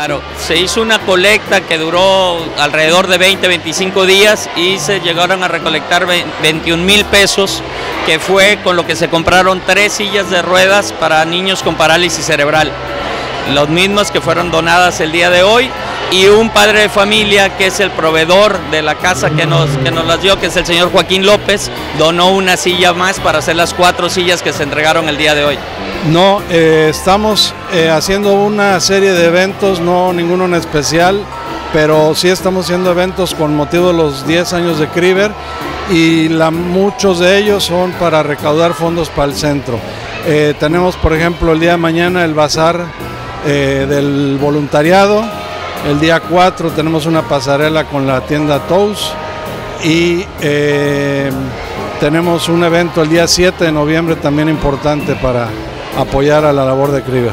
Claro, se hizo una colecta que duró alrededor de 20-25 días y se llegaron a recolectar 21,000 pesos, que fue con lo que se compraron 3 sillas de ruedas para niños con parálisis cerebral, los mismos que fueron donadas el día de hoy, y un padre de familia que es el proveedor de la casa que nos las dio, que es el señor Joaquín López, donó una silla más para hacer las 4 sillas que se entregaron el día de hoy. No, estamos haciendo una serie de eventos, no ninguno en especial, pero sí estamos haciendo eventos con motivo de los 10 años de Kriver y muchos de ellos son para recaudar fondos para el centro. Tenemos, por ejemplo, el día de mañana el bazar del voluntariado, el día 4 tenemos una pasarela con la tienda Tous y tenemos un evento el día 7 de noviembre también importante para apoyar a la labor de Kriver.